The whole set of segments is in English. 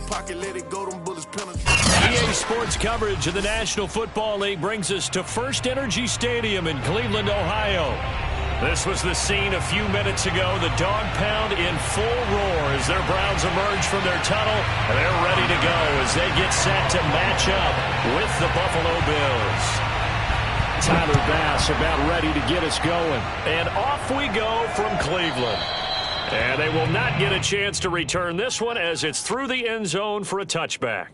pocket, let it go, them bullets penetrate. EA Sports coverage of the National Football League brings us to First Energy Stadium in Cleveland, Ohio. This was the scene a few minutes ago. The dog pound in full roar as their Browns emerge from their tunnel. They're ready to go as they get set to match up with the Buffalo Bills. Tyler Bass about ready to get us going. And off we go from Cleveland. And they will not get a chance to return this one as it's through the end zone for a touchback.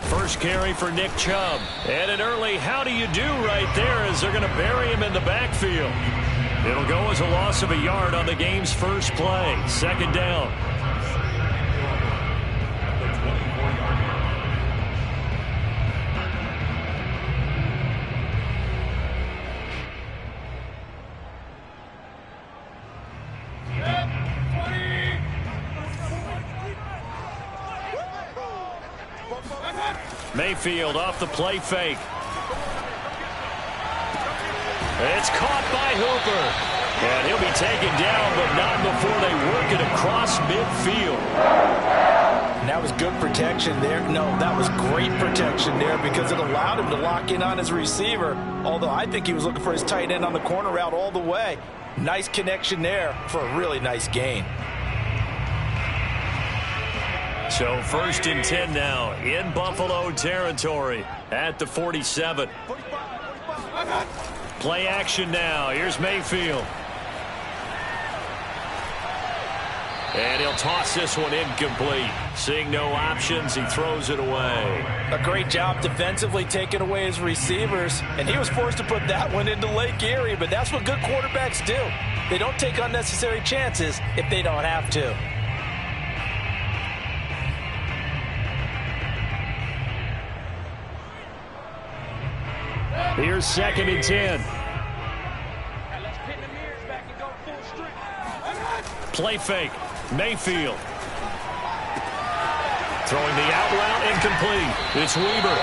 First carry for Nick Chubb. And an early how do you do right there as they're going to bury him in the backfield. It'll go as a loss of a yard on the game's first play. Second down. Mayfield off the play fake. It's caught by Hooper. And he'll be taken down, but not before they work it across midfield. And that was good protection there. No, that was great protection there because it allowed him to lock in on his receiver. Although I think he was looking for his tight end on the corner route all the way. Nice connection there for a really nice gain. So first and 10 now in Buffalo territory at the 47. Play action now. Here's Mayfield. And he'll toss this one incomplete. Seeing no options, he throws it away. A great job defensively taking away his receivers. And he was forced to put that one into Lake Erie. But that's what good quarterbacks do. They don't take unnecessary chances if they don't have to. Here's second and 10. Play fake. Mayfield. Throwing the out route incomplete. It's Weber.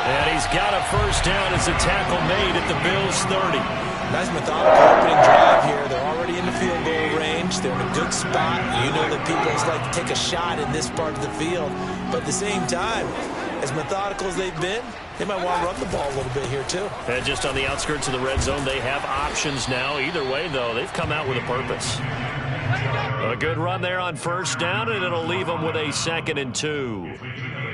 And he's got a first down as a tackle made at the Bills' 30. Nice methodical opening drive here. They're already in the field goal range. They're in a good spot. You know that people just like to take a shot in this part of the field. But at the same time, as methodical as they've been, they might want to run the ball a little bit here too. And just on the outskirts of the red zone, they have options now. Either way, though, they've come out with a purpose. A good run there on first down, and it'll leave them with a 2nd and 2.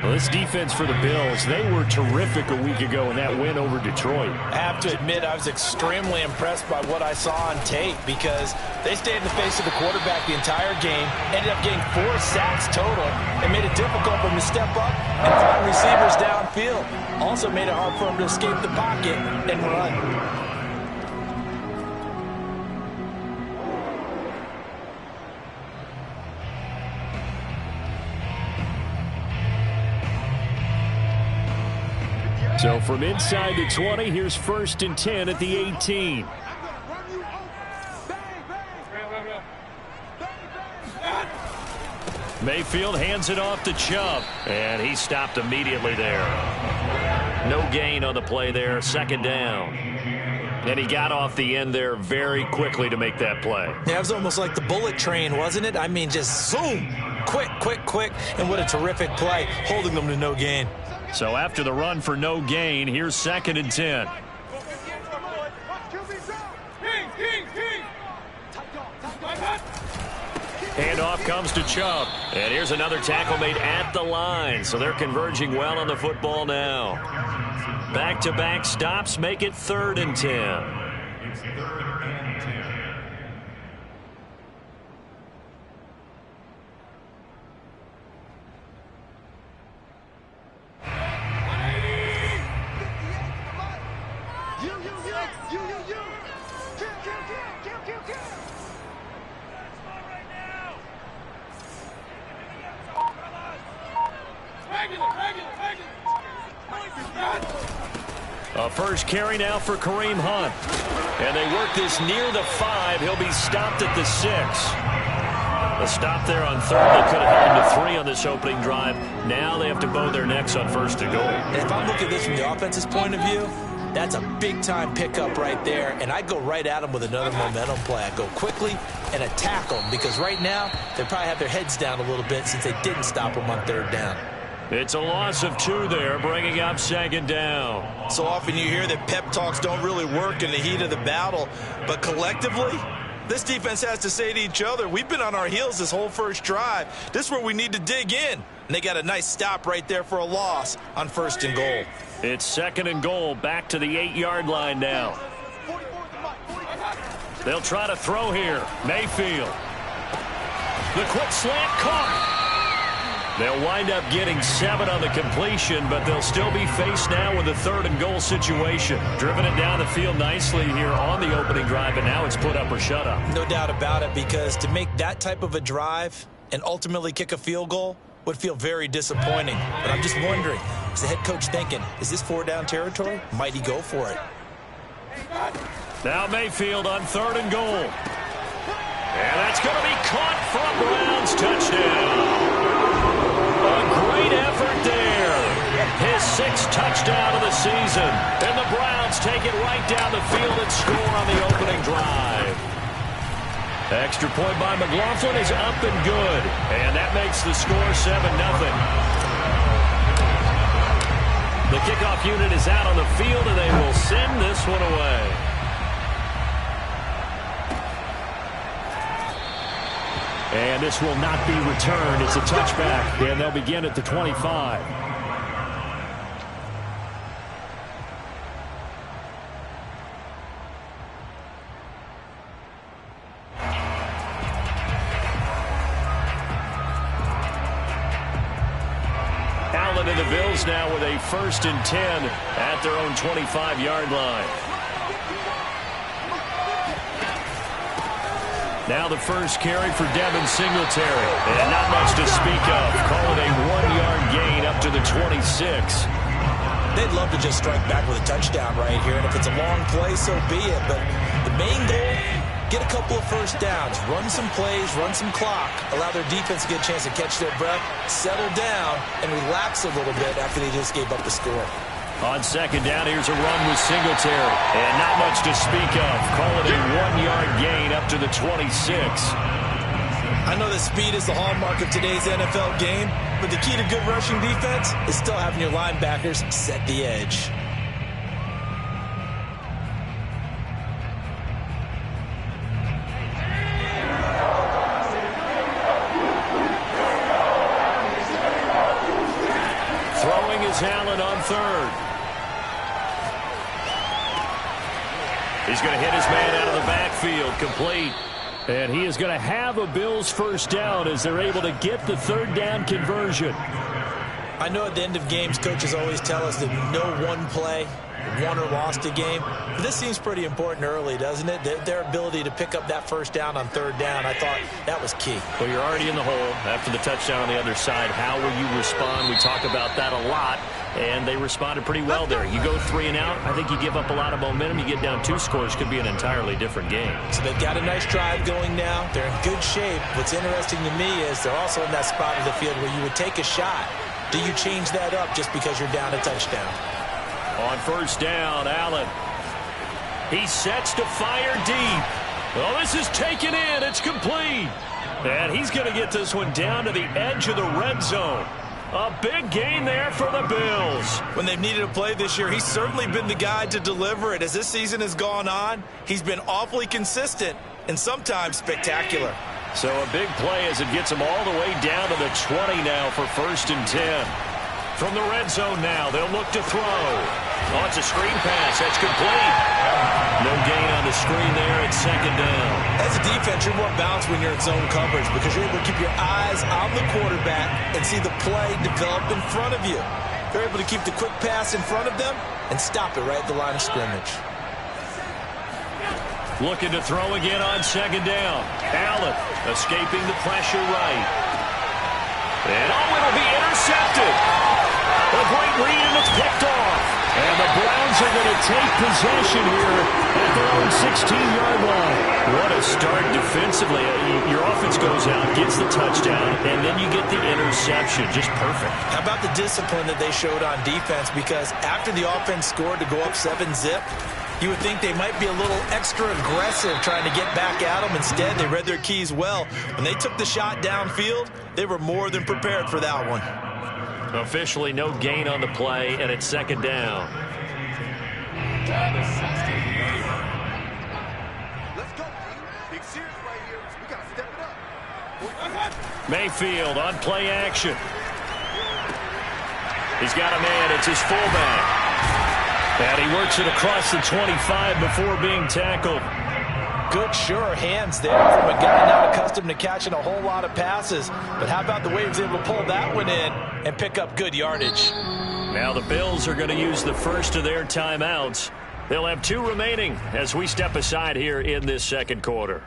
Well, this defense for the Bills, they were terrific a week ago in that win over Detroit. I have to admit, I was extremely impressed by what I saw on tape because they stayed in the face of the quarterback the entire game, ended up getting 4 sacks total, and made it difficult for him to step up and find receivers downfield. Also made it hard for him to escape the pocket and run. So from inside the 20, here's first and 10 at the 18. Mayfield hands it off to Chubb, and he stopped immediately there. No gain on the play there, second down. And he got off the end there very quickly to make that play. Yeah, it was almost like the bullet train, wasn't it? I mean, just zoom, quick, quick, quick, and what a terrific play, holding them to no gain. So after the run for no gain, here's second and 10. Handoff comes to Chubb. And here's another tackle made at the line. So they're converging well on the football now. Back-to-back stops make it 3rd and 10. A first carry now for Kareem Hunt. And they work this near the 5. He'll be stopped at the 6. A stop there on third. They could have held to 3 on this opening drive. Now they have to bow their necks on first and goal. And if I'm looking at this from the offense's point of view, that's a big-time pickup right there, and I'd go right at them with another momentum play. I'd go quickly and attack them because right now they probably have their heads down a little bit since they didn't stop them on third down. It's a loss of 2 there, bringing up second down. So often you hear that pep talks don't really work in the heat of the battle, but collectively, this defense has to say to each other, we've been on our heels this whole first drive. This is where we need to dig in. And they got a nice stop right there for a loss on first and goal. It's second and goal, back to the 8-yard line now. They'll try to throw here. Mayfield. The quick slant caught. They'll wind up getting 7 on the completion, but they'll still be faced now with a third and goal situation. Driven it down the field nicely here on the opening drive, and now it's put up or shut up. No doubt about it, because to make that type of a drive and ultimately kick a field goal would feel very disappointing. But I'm just wondering, is the head coach thinking, is this 4-down territory? Might he go for it? Now Mayfield on third and goal. And that's going to be caught for a Browns touchdown. A great effort there. His 6th touchdown of the season. And the Browns take it right down the field and score on the opening drive. Extra point by McLaughlin is up and good. And that makes the score 7-0. The kickoff unit is out on the field, and they will send this one away. And this will not be returned. It's a touchback, and they'll begin at the 25. Allen and the Bills now with a 1st and 10 at their own 25-yard line. Now the first carry for Devin Singletary. And not much to speak of. Call it a 1-yard gain up to the 26. They'd love to just strike back with a touchdown right here. And if it's a long play, so be it. But the main goal, get a couple of first downs. Run some plays, run some clock. Allow their defense to get a chance to catch their breath, settle down, and relax a little bit after they just gave up the score. On second down, here's a run with Singletary. And not much to speak of. Call it a 1-yard gain up to the 26. I know that speed is the hallmark of today's NFL game, but the key to good rushing defense is still having your linebackers set the edge. Throwing is Allen on third. He's going to hit his man out of the backfield, complete. And he is going to have a Bills first down as they're able to get the third down conversion. I know at the end of games, coaches always tell us that no one play won or lost a game. But this seems pretty important early, doesn't it? Their ability to pick up that first down on third down, I thought that was key. Well, you're already in the hole after the touchdown on the other side. How will you respond? We talk about that a lot. And they responded pretty well there. You go 3 and out, I think you give up a lot of momentum. You get down 2 scores, could be an entirely different game. So they've got a nice drive going now. They're in good shape. What's interesting to me is they're also in that spot of the field where you would take a shot. Do you change that up just because you're down a touchdown? On first down, Allen. He sets to fire deep. Well, this is taken in. It's complete. And he's going to get this one down to the edge of the red zone. A big gain there for the Bills. When they've needed a play this year, he's certainly been the guy to deliver it. As this season has gone on, he's been awfully consistent and sometimes spectacular. So a big play as it gets him all the way down to the 20 now for 1st and 10. From the red zone now, they'll look to throw. Oh, it's a screen pass. That's complete. No gain on the screen there at 2nd down. As a defense, you're more balanced when you're in zone coverage because you're able to keep your eyes on the quarterback and see the play develop in front of you. They're able to keep the quick pass in front of them and stop it right at the line of scrimmage. Looking to throw again on 2nd down. Allen escaping the pressure right. And oh, it'll be intercepted. A great read, and it's picked off. And the Browns are going to take possession here at their own 16-yard line. What a start defensively. Your offense goes out, gets the touchdown, and then you get the interception. Just perfect. How about the discipline that they showed on defense? Because after the offense scored to go up 7-zip, you would think they might be a little extra aggressive trying to get back at them. Instead, they read their keys well. When they took the shot downfield, they were more than prepared for that one. Officially no gain on the play, and it's second down. Let's go, team. Big series right here. We got to step it up. Mayfield on play action. He's got a man. It's his fullback. And he works it across the 25 before being tackled. Good, sure hands there from a guy not accustomed to catching a whole lot of passes. But how about the way he was able to pull that one in and pick up good yardage? Now the Bills are going to use the first of their timeouts. They'll have 2 remaining as we step aside here in this second quarter.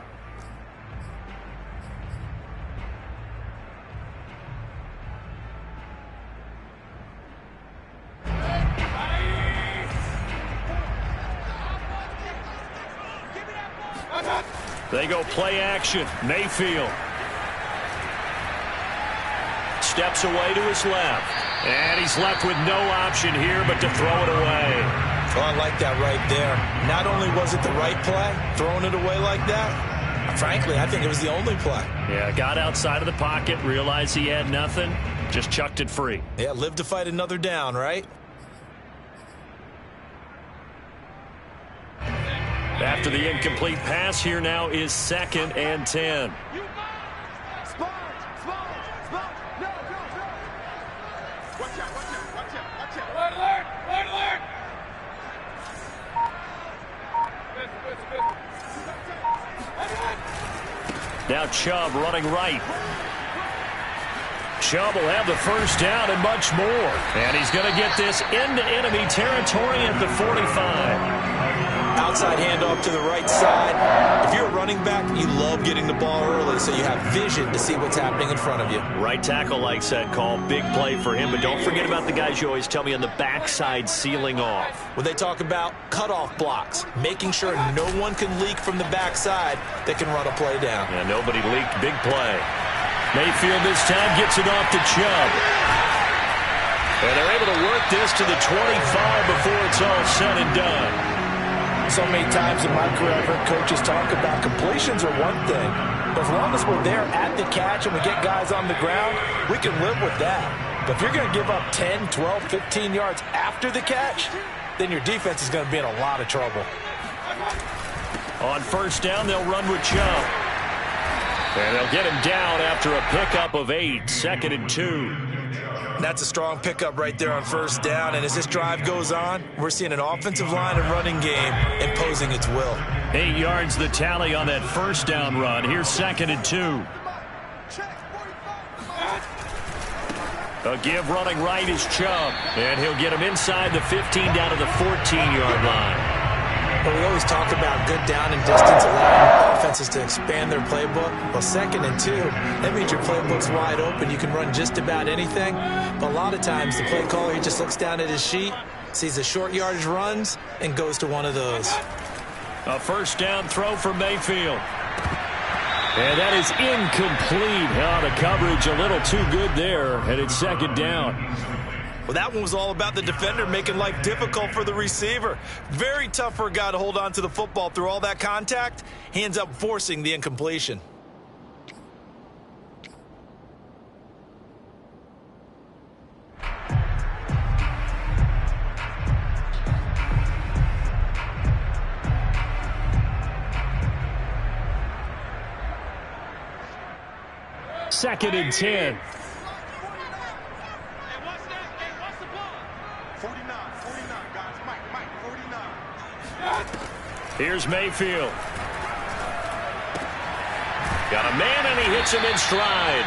They go play action. Mayfield steps away to his left. And he's left with no option here but to throw it away. Oh, I like that right there. Not only was it the right play, throwing it away like that, frankly, I think it was the only play. Yeah, got outside of the pocket, realized he had nothing, just chucked it free. Yeah, live to fight another down, right? After the incomplete pass, here now is 2nd and 10. Now Chubb running right. Chubb will have the first down and much more. And he's going to get this into enemy territory at the 45. Outside handoff to the right side. If you're a running back, you love getting the ball early so you have vision to see what's happening in front of you. Right tackle likes that call. Big play for him. But don't forget about the guys you always tell me on the backside sealing off. When they talk about cutoff blocks, making sure no one can leak from the backside that can run a play down. Yeah, nobody leaked. Big play. Mayfield this time gets it off to Chubb. And they're able to work this to the 25 before it's all said and done. So many times in my career I've heard coaches talk about completions are one thing. But as long as we're there at the catch and we get guys on the ground, we can live with that. But if you're going to give up 10, 12, 15 yards after the catch, then your defense is going to be in a lot of trouble. On first down, they'll run with Chubb. And they'll get him down after a pickup of 8, 2nd and 2. That's a strong pickup right there on first down. And as this drive goes on, we're seeing an offensive line and running game imposing its will. 8 yards the tally on that first down run. Here's 2nd and 2. A give running right is Chubb. And he'll get him inside the 15 down to the 14-yard line. But we always talk about good down and distance, allowing offenses to expand their playbook. Well, 2nd and 2, that means your playbook's wide open. You can run just about anything. But a lot of times, the play caller, he just looks down at his sheet, sees the short yardage runs, and goes to one of those. A first down throw for Mayfield. And that is incomplete. Oh, the coverage a little too good there, and it's 2nd down. Well, that one was all about the defender making life difficult for the receiver. Very tough for a guy to hold on to the football through all that contact. He ends up forcing the incompletion. Second and 10. 49, guys. Mike, 49. Here's Mayfield. Got a man, and he hits him in stride.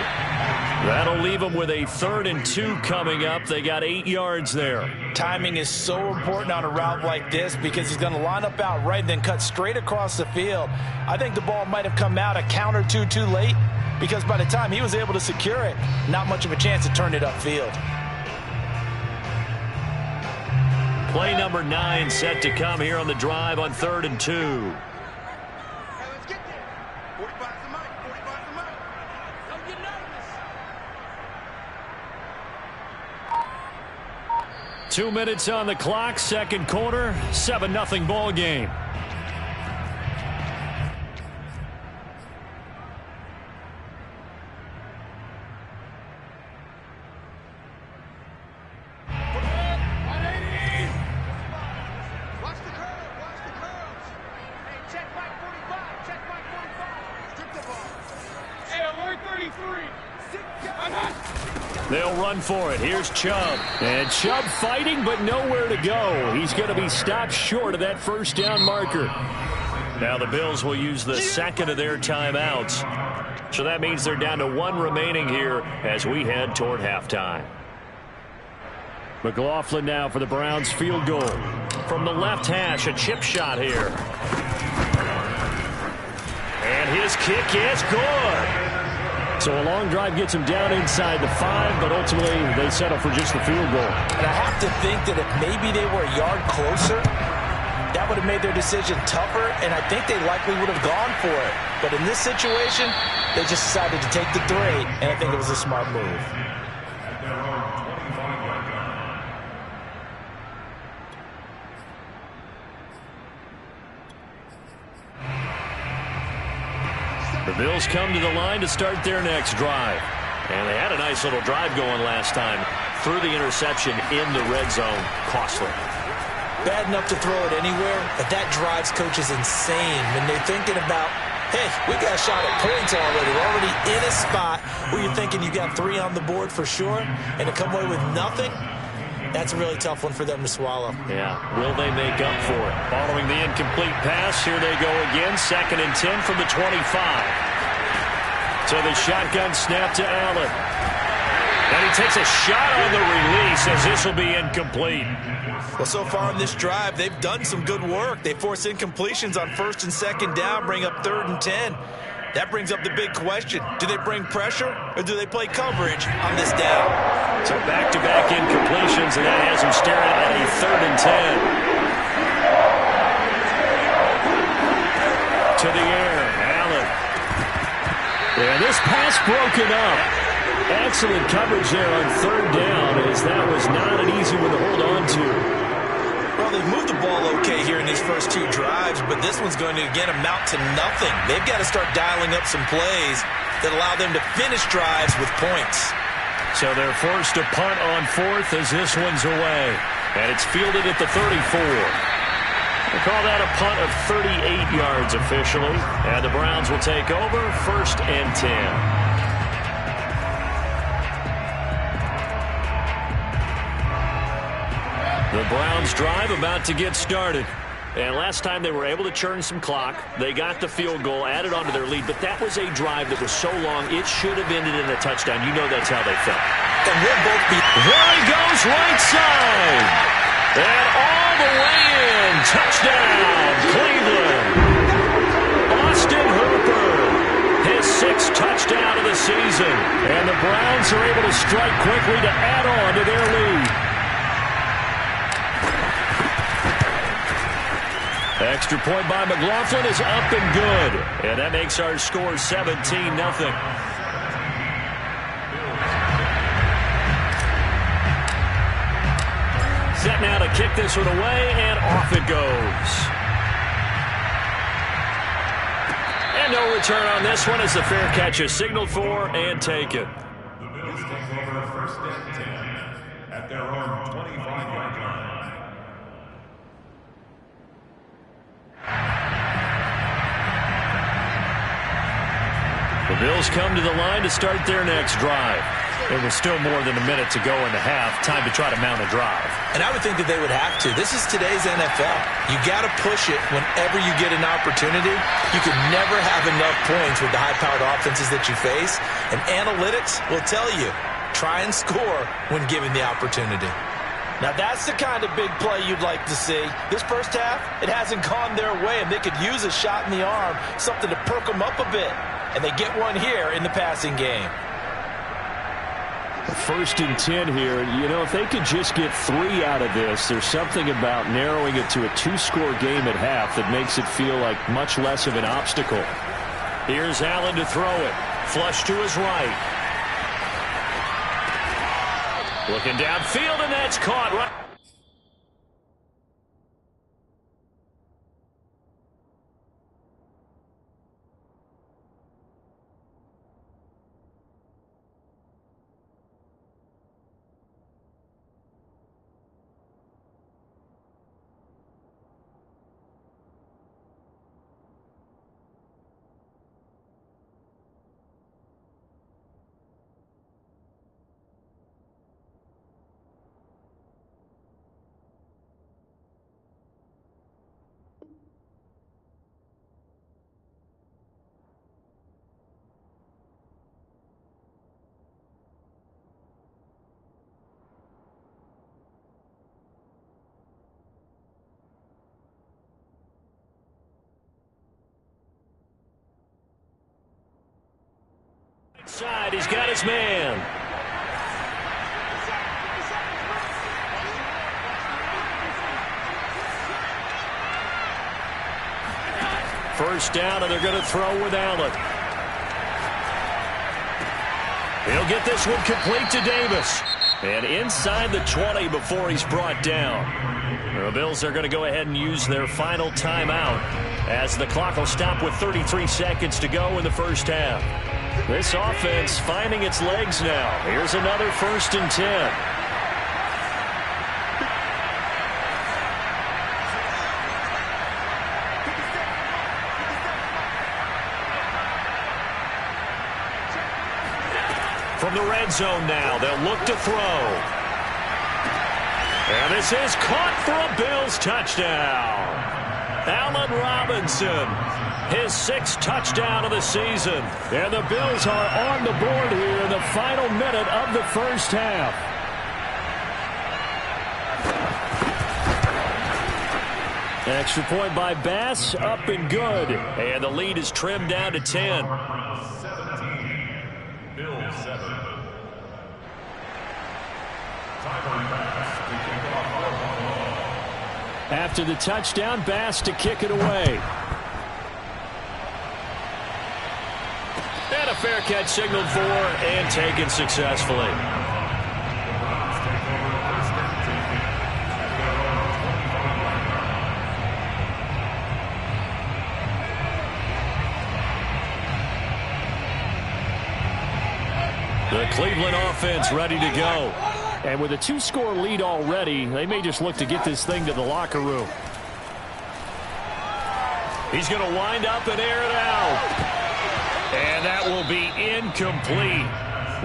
That'll leave him with a 3rd and 2 coming up. They got 8 yards there. Timing is so important on a route like this because he's going to line up out right and then cut straight across the field. I think the ball might have come out a count or two too late because by the time he was able to secure it, not much of a chance to turn it upfield. Play number 9 set to come here on the drive on 3rd and 2. Hey, let's get there. 45's the mic. 45's the mic. Don't get nervous. 2 minutes on the clock, second quarter, 7-0 ball game. They'll run for it. Here's Chubb. And Chubb fighting, but nowhere to go. He's going to be stopped short of that first down marker. Now the Bills will use the second of their timeouts. So that means they're down to 1 remaining here as we head toward halftime. McLaughlin now for the Browns field goal. From the left hash, a chip shot here. And his kick is good. So a long drive gets him down inside the 5, but ultimately they settle for just the field goal. And I have to think that if maybe they were a yard closer, that would have made their decision tougher, and I think they likely would have gone for it. But in this situation, they just decided to take the 3, and I think it was a smart move. The Bills come to the line to start their next drive. And they had a nice little drive going last time. Threw the interception in the red zone. Costly. Bad enough to throw it anywhere, but that drives coaches insane when they're thinking about, hey, we got a shot at points already. We're already in a spot where you're thinking you got 3 on the board for sure, and to come away with nothing, that's a really tough one for them to swallow. Yeah, will they make up for it? Following the incomplete pass, here they go again. 2nd and 10 from the 25. So the shotgun snap to Allen. And he takes a shot on the release as this will be incomplete. Well, so far in this drive, they've done some good work. They force incompletions on 1st and 2nd down, bring up 3rd and 10. That brings up the big question. Do they bring pressure or do they play coverage on this down? So back-to-back incompletions, and that has them staring at a 3rd and 10. To the air, Allen. Yeah, this pass broken up. Excellent coverage there on 3rd down, as that was not an easy one to hold on to. Well, they've moved the ball okay here in these first 2 drives, but this one's going to, again, amount to nothing. They've got to start dialing up some plays that allow them to finish drives with points. So they're forced to punt on 4th as this one's away. And it's fielded at the 34. They call that a punt of 38 yards officially. And the Browns will take over 1st and 10. The Browns drive about to get started. And last time they were able to churn some clock. They got the field goal, added on to their lead. But that was a drive that was so long, it should have ended in a touchdown. You know that's how they felt. And we'll both be... There he goes, right side. And all the way in. Touchdown, Cleveland. Austin Hooper. His 6th touchdown of the season. And the Browns are able to strike quickly to add on to their lead. Extra point by McLaughlin is up and good. And that makes our score 17-0. Set now to kick this one away, and off it goes. And no return on this one as the fair catch is signaled for and taken. The Bills take over 1st and 10 at their own 25-yard line. The Bills come to the line to start their next drive. There was still more than a minute to go in the half. Time to try to mount a drive. And I would think that they would have to. This is today's NFL. You got to push it whenever you get an opportunity. You can never have enough points with the high-powered offenses that you face. And analytics will tell you, try and score when given the opportunity. Now, that's the kind of big play you'd like to see. This first half, it hasn't gone their way, and they could use a shot in the arm, something to perk them up a bit. And they get one here in the passing game. First and 10 here. You know, if they could just get 3 out of this, there's something about narrowing it to a 2-score game at half that makes it feel like much less of an obstacle. Here's Allen to throw it. Flush to his right. Looking downfield, and that's caught right. Side, he's got his man. First down, and they're going to throw with Allen. He'll get this one complete to Davis. And inside the 20 before he's brought down. The Bills are going to go ahead and use their final timeout as the clock will stop with 33 seconds to go in the first half. This offense finding its legs now. Here's another 1st and 10. From the red zone now, they'll look to throw. And this is caught for a Bills touchdown. Allen Robinson, his 6th touchdown of the season. And the Bills are on the board here in the final minute of the first half. Extra point by Bass, up and good. And the lead is trimmed down to 10. 17. Bills 7. After the touchdown, Bass to kick it away. And a fair catch signaled for and taken successfully. The Cleveland offense ready to go. And with a 2-score lead already, they may just look to get this thing to the locker room. He's going to wind up and air it out. And that will be incomplete.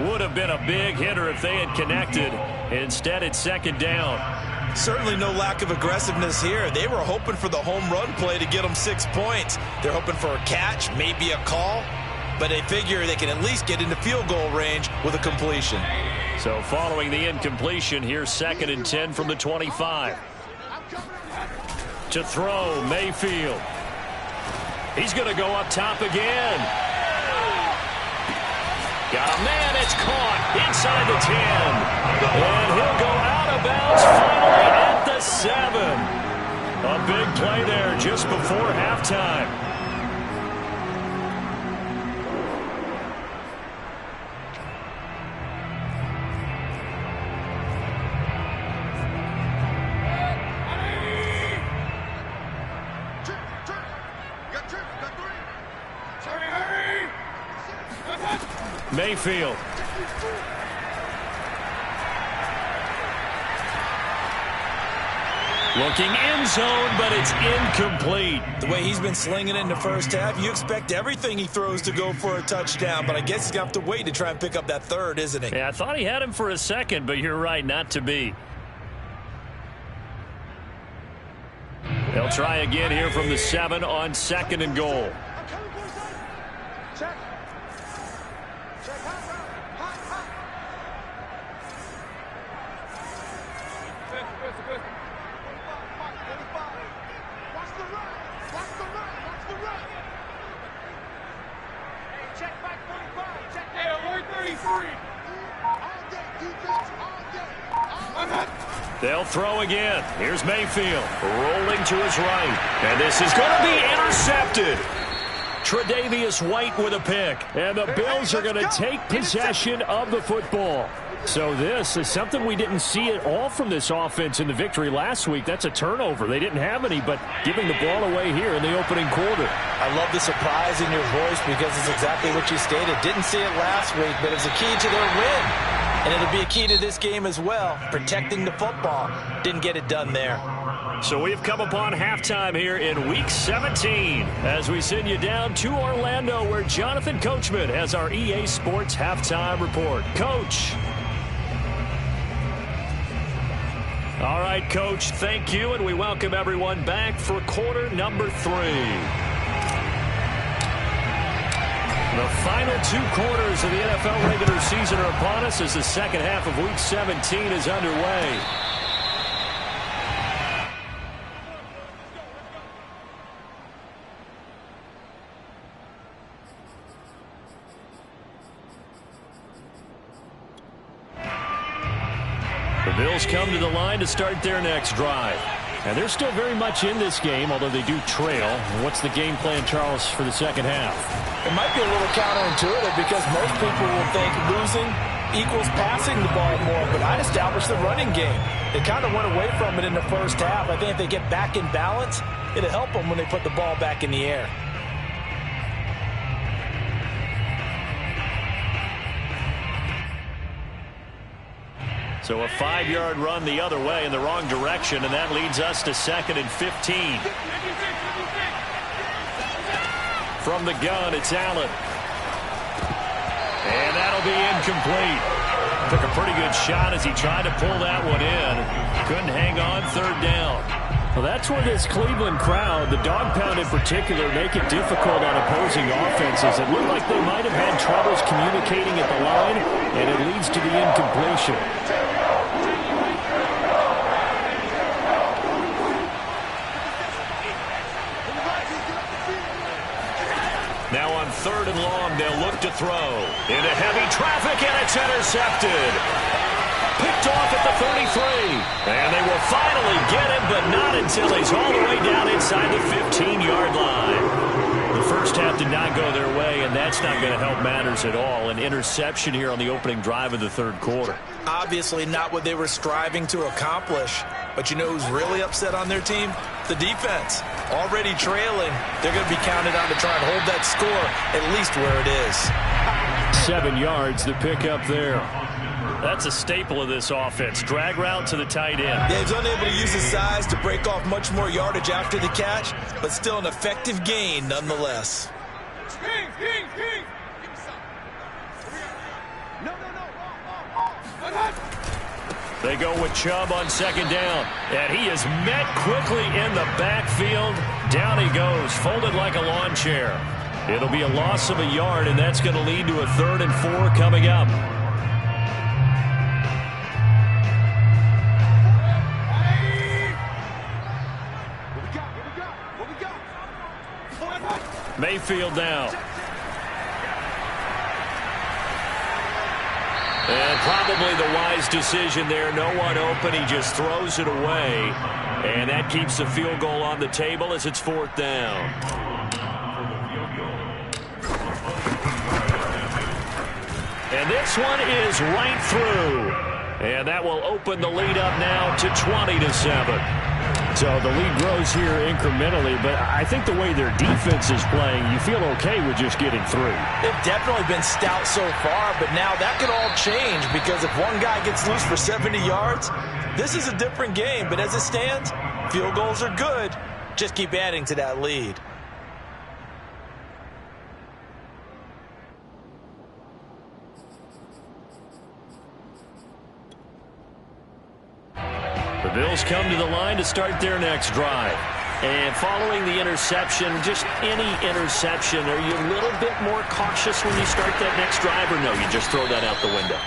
Would have been a big hitter if they had connected. Instead, it's 2nd down. Certainly no lack of aggressiveness here. They were hoping for the home run play to get them 6 points. They're hoping for a catch, maybe a call. But they figure they can at least get into field goal range with a completion. So following the incompletion, here's 2nd and 10 from the 25. To throw, Mayfield. He's going to go up top again. Got a man, it's caught inside the 10. And he'll go out of bounds finally at the 7. A big play there just before halftime. Mayfield. Looking end zone, but it's incomplete. The way he's been slinging it in the first half, you expect everything he throws to go for a touchdown, but I guess he's going to have to wait to try and pick up that 3rd, isn't he? Yeah, I thought he had him for a second, but you're right, not to be. They'll try again here from the 7 on 2nd and goal. They'll throw again. Here's Mayfield rolling to his right. And this is going to be intercepted. Tre'Davious White with a pick. And the Bills are going to take possession of the football. So this is something we didn't see at all from this offense in the victory last week. That's a turnover. They didn't have any, but giving the ball away here in the opening quarter. I love the surprise in your voice because it's exactly what you stated. Didn't see it last week, but it's a key to their win. And it'll be a key to this game as well, protecting the football. Didn't get it done there. So we've come upon halftime here in Week 17 as we send you down to Orlando where Jonathan Coachman has our EA Sports Halftime Report. Coach. All right, Coach, thank you, and we welcome everyone back for quarter number 3. The final 2 quarters of the NFL regular season are upon us as the second half of Week 17 is underway. The Bills come to the line to start their next drive. And they're still very much in this game, although they do trail. What's the game plan, Charles, for the second half? It might be a little counterintuitive because most people will think losing equals passing the ball more, but I'd establish the running game. They kind of went away from it in the first half. I think if they get back in balance, it'll help them when they put the ball back in the air. So a 5-yard run the other way in the wrong direction, and that leads us to 2nd and 15. From the gun, it's Allen. And that'll be incomplete. Took a pretty good shot as he tried to pull that one in. Couldn't hang on 3rd down. Well, that's where this Cleveland crowd, the dog pound in particular, make it difficult on opposing offenses. It looked like they might have had troubles communicating at the line, and it leads to the incompletion. Now on 3rd and long, they'll look to throw. Into heavy traffic, and it's intercepted. Picked off at the 33. And they will finally get him, but not until he's all the way down inside the 15-yard line. The first half did not go their way, and that's not going to help matters at all. An interception here on the opening drive of the 3rd quarter. Obviously not what they were striving to accomplish. But you know who's really upset on their team? The defense. Already trailing. They're going to be counted on to try and hold that score at least where it is. 7 yards to pick up there. That's a staple of this offense. Drag route to the tight end. Yeah, he's unable to use his size to break off much more yardage after the catch, but still an effective gain nonetheless. They go with Chubb on 2nd down, and he is met quickly in the backfield. Down he goes, folded like a lawn chair. It'll be a loss of a yard, and that's going to lead to a 3rd and 4 coming up. Mayfield now. And probably the wise decision there. No one open. He just throws it away. And that keeps the field goal on the table as it's 4th down. And this one is right through. And that will open the lead up now to 20-7. So the lead grows here incrementally, but I think the way their defense is playing, you feel okay with just getting through. They've definitely been stout so far, but now that could all change because if one guy gets loose for 70 yards, this is a different game. But as it stands, field goals are good. Just keep adding to that lead. The Bills come to the line to start their next drive. And following the interception, just any interception, are you a little bit more cautious when you start that next drive, or no, you just throw that out the window?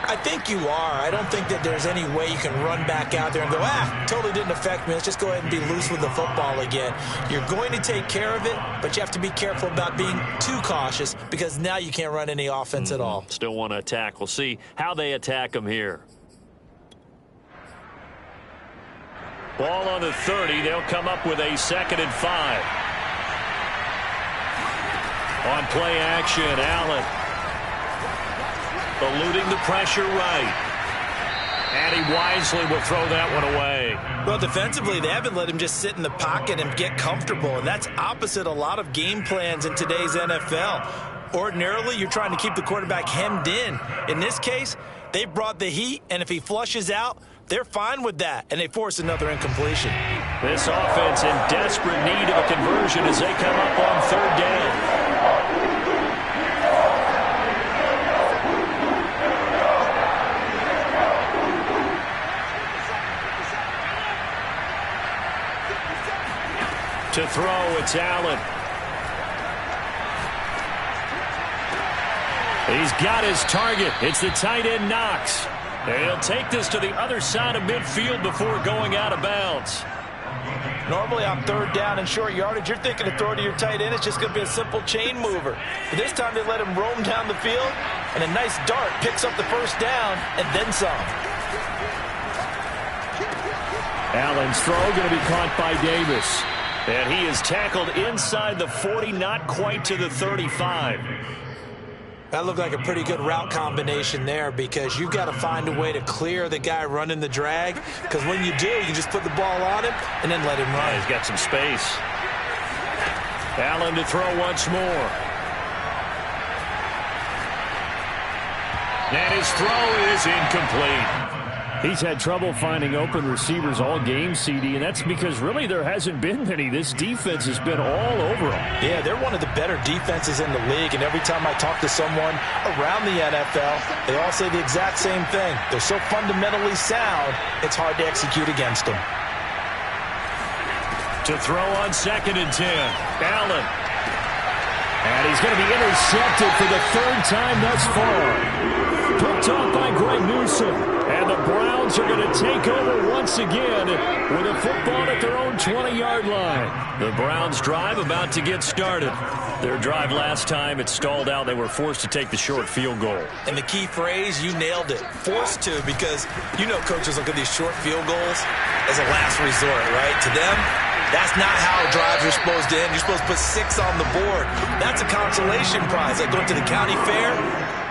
I think you are. I don't think that there's any way you can run back out there and go, totally didn't affect me. Let's just go ahead and be loose with the football again. You're going to take care of it, but you have to be careful about being too cautious because now you can't run any offense at all. Still want to attack. We'll see how they attack them here. Ball on the 30. They'll come up with a 2nd and 5. On play action, Allen eluding the pressure right. And he wisely will throw that one away. Well, defensively, they haven't let him just sit in the pocket and get comfortable, and that's opposite a lot of game plans in today's NFL. Ordinarily, you're trying to keep the quarterback hemmed in. In this case, they brought the heat, and if he flushes out, they're fine with that, and they force another incompletion. This offense in desperate need of a conversion as they come up on 3rd down. To throw, it's Allen. He's got his target. It's the tight end, Knox. He'll take this to the other side of midfield before going out of bounds. Normally on 3rd down and short yardage, you're thinking to throw to your tight end. It's just going to be a simple chain mover. But this time they let him roam down the field, and a nice dart picks up the 1st down and then some. Allen's throw going to be caught by Davis. And he is tackled inside the 40, not quite to the 35. That looked like a pretty good route combination there because you've got to find a way to clear the guy running the drag, because when you do, you just put the ball on him and then let him run. Yeah, he's got some space. Allen to throw once more. And his throw is incomplete. He's had trouble finding open receivers all game, CD, and that's because really there hasn't been many. This defense has been all over them. Yeah, they're one of the better defenses in the league, and every time I talk to someone around the NFL, they all say the exact same thing. They're so fundamentally sound, it's hard to execute against them. To throw on 2nd and 10, Allen. And he's going to be intercepted for the 3rd time thus far. Picked off by Greg Newsome. And the Browns are going to take over once again with a football at their own 20-yard line. The Browns drive about to get started. Their drive last time, it stalled out. They were forced to take the short field goal. And the key phrase, you nailed it. Forced to, because you know coaches look at these short field goals as a last resort, right? To them, that's not how drives are supposed to end. You're supposed to put 6 on the board. That's a consolation prize. Like going to the county fair,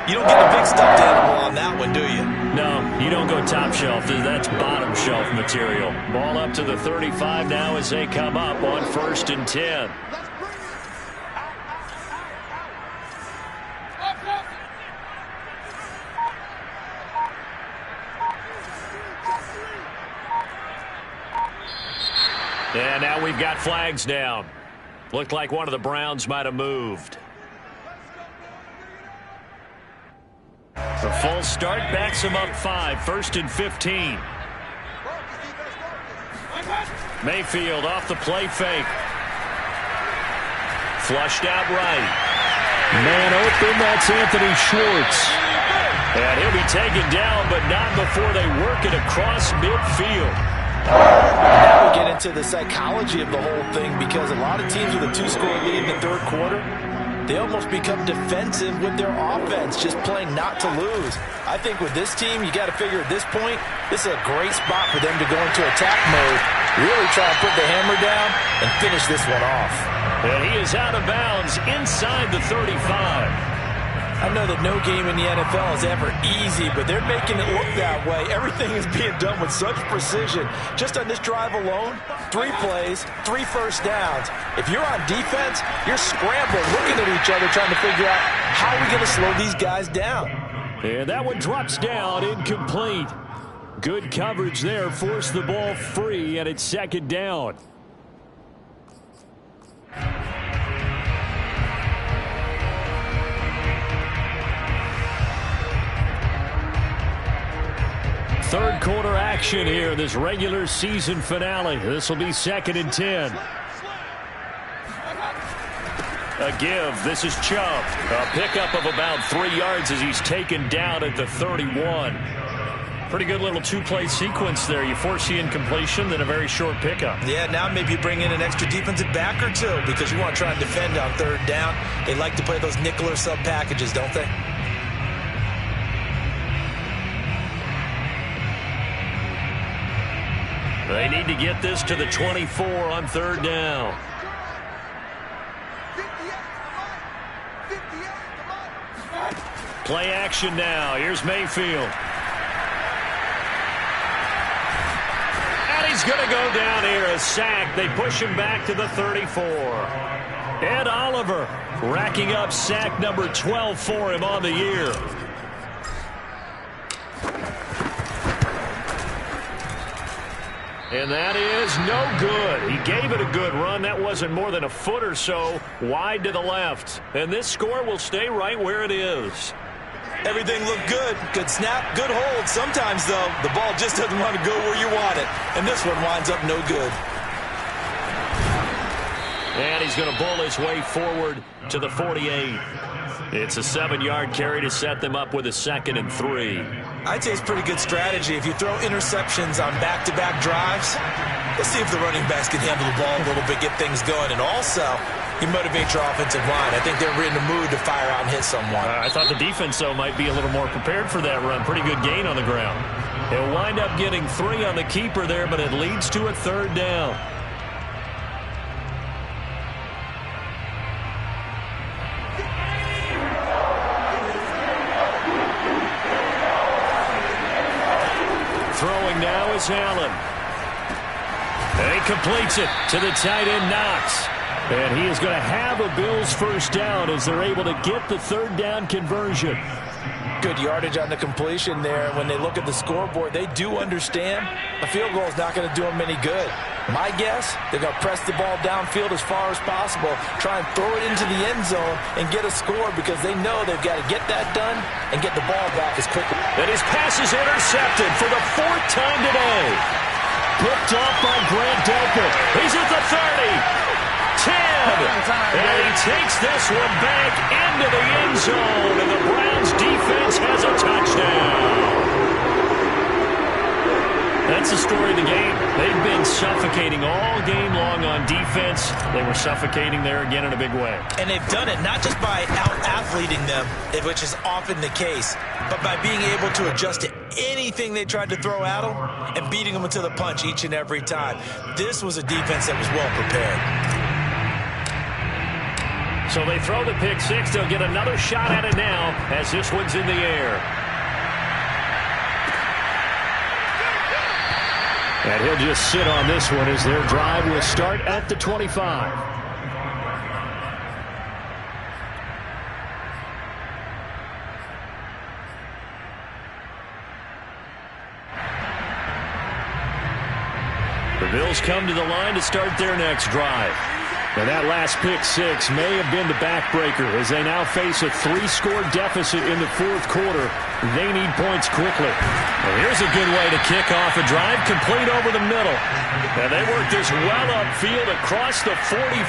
you don't get a big stuffed animal on that one, do you? No, you don't go top shelf. That's bottom shelf material. Ball up to the 35 now as they come up on 1st and 10. And now we've got flags down. Looked like one of the Browns might have moved. The full start backs him up 5, 1st and 15. Mayfield off the play fake. Flushed out right. Man open, that's Anthony Schwartz. And he'll be taken down, but not before they work it across midfield. Now we get into the psychology of the whole thing, because a lot of teams with a 2-score lead in the 3rd quarter, they almost become defensive with their offense, just playing not to lose. I think with this team, you got to figure at this point, this is a great spot for them to go into attack mode, really try and put the hammer down and finish this one off. And he is out of bounds inside the 35. I know that no game in the NFL is ever easy, but they're making it look that way. Everything is being done with such precision. Just on this drive alone, 3 plays, 3 first downs. If you're on defense, you're scrambling, looking at each other, trying to figure out how are we going to slow these guys down. And that one drops down, incomplete. Good coverage there, forced the ball free, and it's 2nd down. Third quarter action here, this regular season finale. This will be 2nd and 10. A give. This is Chubb. A pickup of about 3 yards as he's taken down at the 31. Pretty good little 2-play sequence there. You force the incompletion, then a very short pickup. Yeah, now maybe you bring in an extra defensive back or 2 because you want to try and defend on 3rd down. They like to play those nickel or sub packages, don't they? They need to get this to the 24 on third down. Play action now. Here's Mayfield. And he's going to go down here. A sack. They push him back to the 34. Ed Oliver racking up sack number 12 for him on the year. And that is no good. He gave it a good run. That wasn't more than a foot or so wide to the left. And this score will stay right where it is. Everything looked good. Good snap, good hold. Sometimes, though, the ball just doesn't want to go where you want it. And this one winds up no good. And he's going to bull his way forward to the 48. It's a 7-yard carry to set them up with a 2nd and 3. I'd say it's pretty good strategy. If you throw interceptions on back-to-back drives, let's see if the running backs can handle the ball a little bit, get things going. And also, you motivate your offensive line. I think they're in the mood to fire out and hit someone. I thought the defense, though, might be a little more prepared for that run. Pretty good gain on the ground. He'll wind up getting 3 on the keeper there, but it leads to a 3rd down. Throwing now is Allen. And he completes it to the tight end, Knox. And he is going to have a Bills first down as they're able to get the 3rd down conversion. Good yardage on the completion there. When they look at the scoreboard, they do understand a field goal is not going to do them any good. My guess, they're going to press the ball downfield as far as possible, try and throw it into the end zone and get a score because they know they've got to get that done and get the ball back as quickly. And his pass is intercepted for the 4th time today. Picked off by Grant Delpit. He's at the 30. 10. And he takes this one back into the end zone. And the Browns defense has a touchdown. That's the story of the game. They've been suffocating all game long on defense. They were suffocating there again in a big way. And they've done it not just by out-athleting them, which is often the case, but by being able to adjust to anything they tried to throw at them and beating them to the punch each and every time. This was a defense that was well prepared. So they throw the pick 6. They'll get another shot at it now as this one's in the air. And he'll just sit on this one as their drive will start at the 25. The Bills come to the line to start their next drive. And that last pick 6 may have been the backbreaker as they now face a 3-score deficit in the 4th quarter. They need points quickly. Well, here's a good way to kick off a drive, complete over the middle. And they work this well upfield across the 45.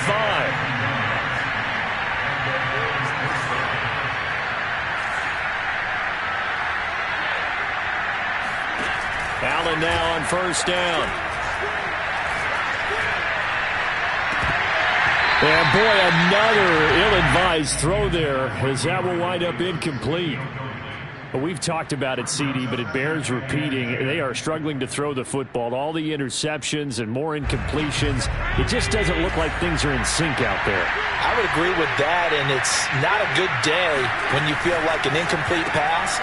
Allen now on first down. And boy, another ill-advised throw there as that will wind up incomplete. Well, we've talked about it, CD, but it bears repeating. They are struggling to throw the football. All the interceptions and more incompletions. It just doesn't look like things are in sync out there. I would agree with that, and it's not a good day when you feel like an incomplete pass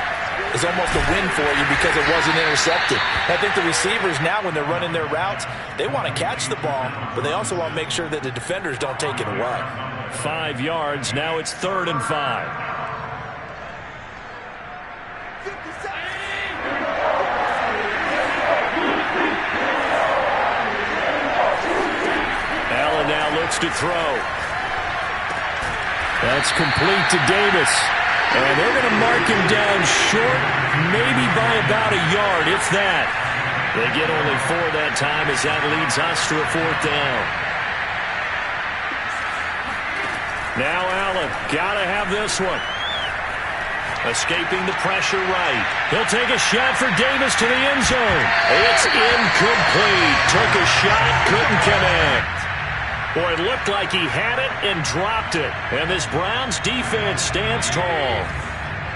is almost a win for you because it wasn't intercepted. I think the receivers now, when they're running their routes, they want to catch the ball, but they also want to make sure that the defenders don't take it away. 5 yards. Now it's 3rd and 5. Allen now looks to throw. That's complete to Davis. And they're going to mark him down short, maybe by about a yard, if that. They get only 4 that time as that leads us to a 4th down. Now Allen, got to have this one. Escaping the pressure right. He'll take a shot for Davis to the end zone. It's incomplete. Took a shot, couldn't connect. Boy, it looked like he had it and dropped it. And this Browns defense stands tall.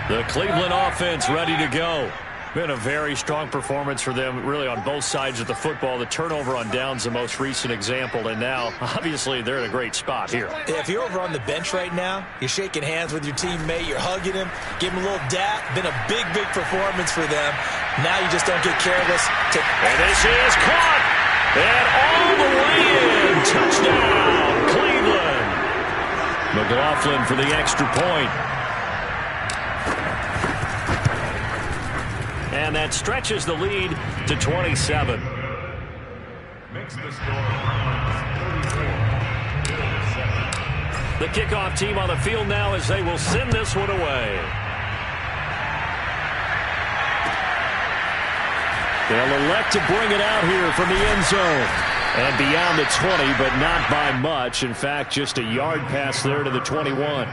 The Cleveland offense ready to go. Been a very strong performance for them, really, on both sides of the football. The turnover on downs, the most recent example, and now, obviously, they're in a great spot here. Yeah, if you're over on the bench right now, you're shaking hands with your teammate, you're hugging him, give him a little dap. Been a big, big performance for them. Now you just don't get careless. And this is caught, and all the way in. Touchdown, Cleveland. McLaughlin for the extra point. And that stretches the lead to 27. Makes the score 34. The kickoff team on the field now as they will send this one away. They'll elect to bring it out here from the end zone. And beyond the 20, but not by much. In fact, just a yard pass there to the 21.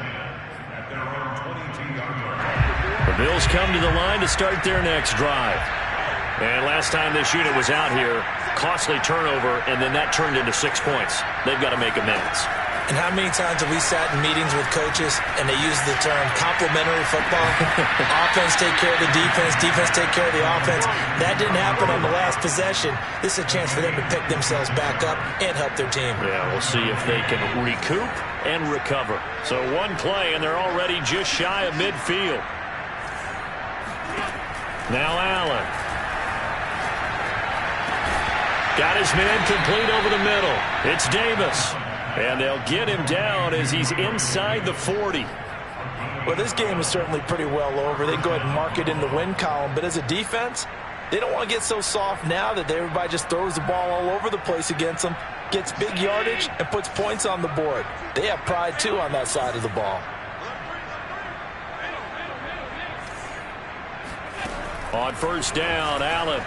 The Bills come to the line to start their next drive. And last time this unit was out here, costly turnover, and then that turned into 6 points. They've got to make amends. And how many times have we sat in meetings with coaches and they use the term complementary football? Offense take care of the defense, defense take care of the offense. That didn't happen on the last possession. This is a chance for them to pick themselves back up and help their team. Yeah, we'll see if they can recoup and recover. So one play, and they're already just shy of midfield. Now Allen. Got his man complete over the middle. It's Davis. And they'll get him down as he's inside the 40. Well, this game is certainly pretty well over. They go ahead and mark it in the win column. But as a defense, they don't want to get so soft now that everybody just throws the ball all over the place against them, gets big yardage, and puts points on the board. They have pride, too, on that side of the ball. On first down, Allen.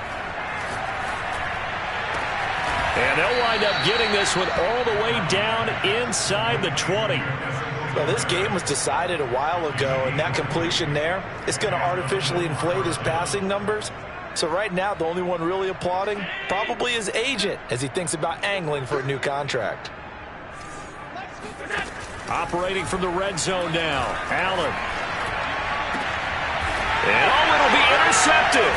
And they'll wind up getting this one all the way down inside the 20. Well, this game was decided a while ago, and that completion there is going to artificially inflate his passing numbers. So right now, the only one really applauding probably his agent as he thinks about angling for a new contract. Operating from the red zone now, Allen. And it'll be intercepted.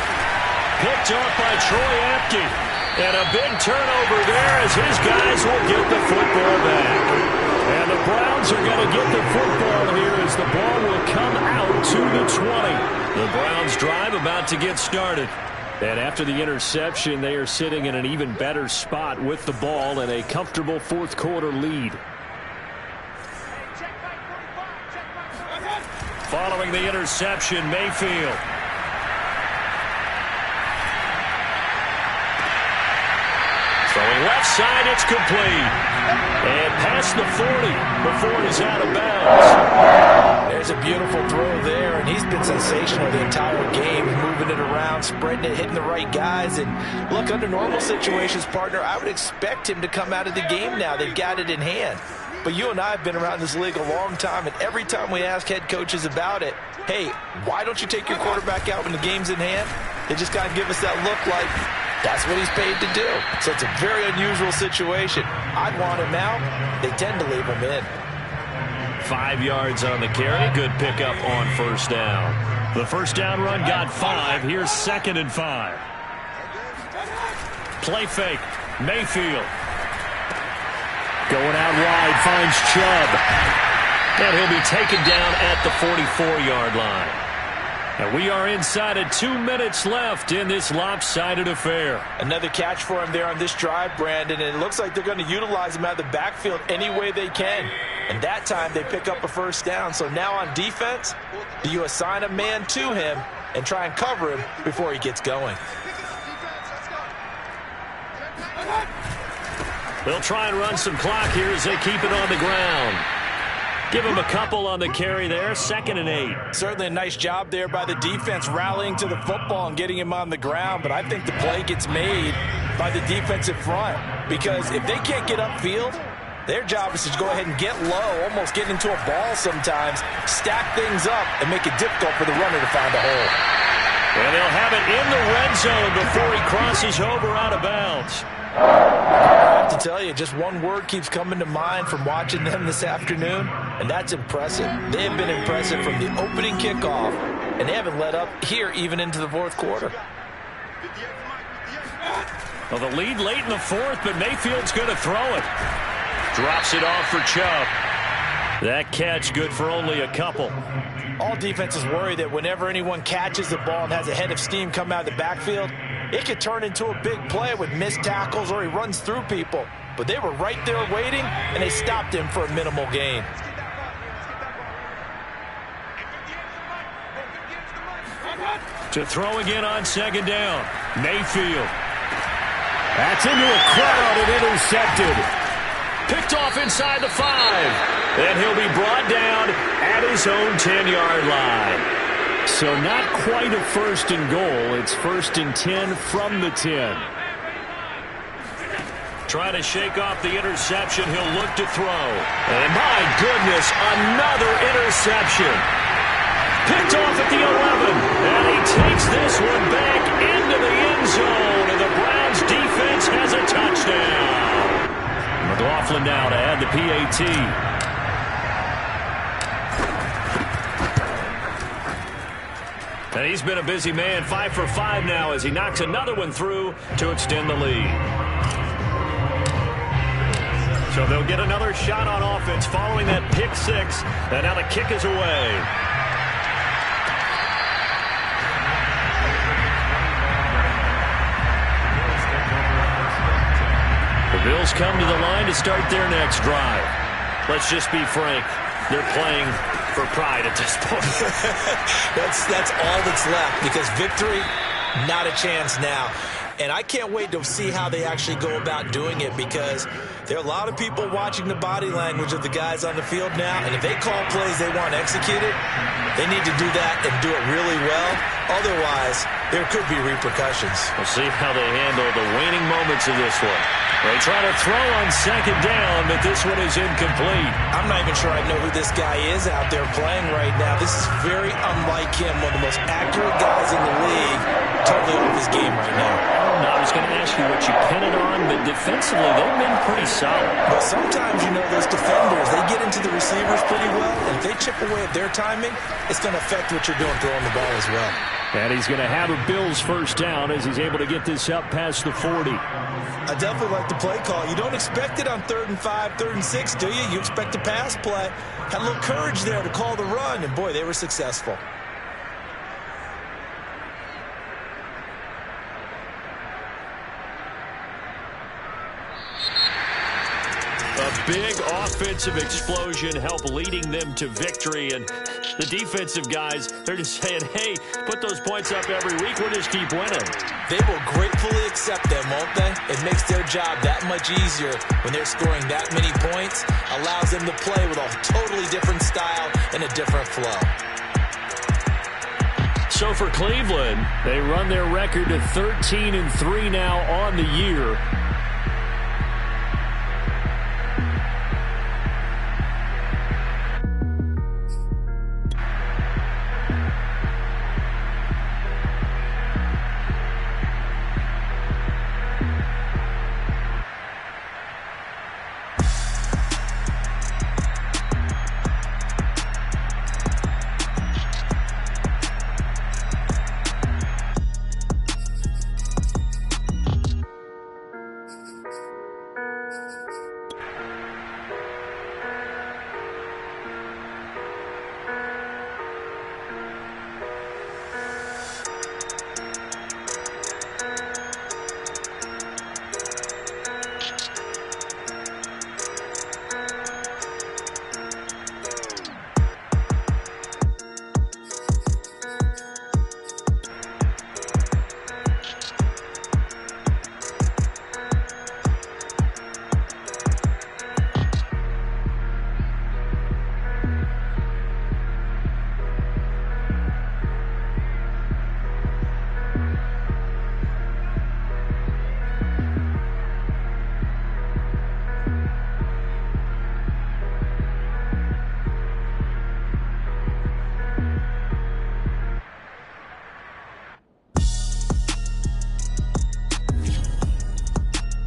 Picked off by Troy Apke. And a big turnover there as his guys will get the football back. And the Browns are going to get the football here as the ball will come out to the 20. The Browns drive about to get started. And after the interception, they are sitting in an even better spot with the ball and a comfortable fourth quarter lead. Following the interception, Mayfield. Throwing left side, it's complete. And past the 40 before he's out of bounds. There's a beautiful throw there, and he's been sensational the entire game, moving it around, spreading it, hitting the right guys. And look, under normal situations, partner, I would expect him to come out of the game now. They've got it in hand. But you and I have been around this league a long time, and every time we ask head coaches about it, hey, why don't you take your quarterback out when the game's in hand? They just kind of give us that look like that's what he's paid to do. So it's a very unusual situation. I'd want him out. They tend to leave him in. 5 yards on the carry. Good pickup on first down. The first down run got 5. Here's 2nd and 5. Play fake. Mayfield. Going out wide, finds Chubb. And he'll be taken down at the 44-yard line. And we are inside of 2 minutes left in this lopsided affair. Another catch for him there on this drive, Brandon, and it looks like they're going to utilize him out of the backfield any way they can. And that time they pick up a first down. So now on defense, do you assign a man to him and try and cover him before he gets going? They'll try and run some clock here as they keep it on the ground. Give him a couple on the carry there. 2nd and 8. Certainly a nice job there by the defense rallying to the football and getting him on the ground. But I think the play gets made by the defensive front. Because if they can't get upfield, their job is to go ahead and get low, almost get into a ball sometimes, stack things up, and make it difficult for the runner to find a hole. And they'll have it in the red zone before he crosses over out of bounds. I have to tell you, just one word keeps coming to mind from watching them this afternoon, and that's impressive. They have been impressive from the opening kickoff, and they haven't let up here even into the fourth quarter. Well, the lead late in the fourth, but Mayfield's going to throw it. Drops it off for Chubb. That catch good for only a couple. All defenses worry that whenever anyone catches the ball and has a head of steam come out of the backfield, it could turn into a big play with missed tackles or he runs through people. But they were right there waiting, and they stopped him for a minimal gain. To throw again on second down. Mayfield. That's into a crowd and intercepted. Picked off inside the 5. Then he'll be brought down at his own 10-yard line. So not quite a first and goal. It's first and 10 from the 10. Trying to shake off the interception. He'll look to throw. And my goodness, another interception. Picked off at the 11. And he takes this one back into the end zone. And the Browns defense has a touchdown. McLaughlin now to add the PAT. And he's been a busy man, 5 for 5 now as he knocks another one through to extend the lead. So they'll get another shot on offense following that pick 6. And now the kick is away. The Bills come to the line to start their next drive. Let's just be frank. They're playing for pride at this point. That's all that's left because victory, not a chance now. And I can't wait to see how they actually go about doing it because there are a lot of people watching the body language of the guys on the field now. And if they call plays they want executed, they need to do that and do it really well. Otherwise, there could be repercussions. We'll see how they handle the waning moments of this one. They try to throw on second down, but this one is incomplete. I'm not even sure I know who this guy is out there playing right now. This is very unlike him, one of the most accurate guys in the league. Totally off his game right now. I was going to ask you what you pin it on, but defensively, they've been pretty solid. But sometimes, those defenders, they get into the receivers pretty well, and if they chip away at their timing, it's going to affect what you're doing throwing the ball as well. And he's going to have a Bills first down as he's able to get this up past the 40. I definitely like the play call. You don't expect it on 3rd and 5, 3rd and 6, do you? You expect a pass play. Had a little courage there to call the run, and boy, they were successful. A big offensive explosion helped leading them to victory, and the defensive guys, they're just saying, hey, put those points up every week, we'll just keep winning. They will gratefully accept them, won't they? It makes their job that much easier when they're scoring that many points, allows them to play with a totally different style and a different flow. So for Cleveland, they run their record to 13-3 now on the year.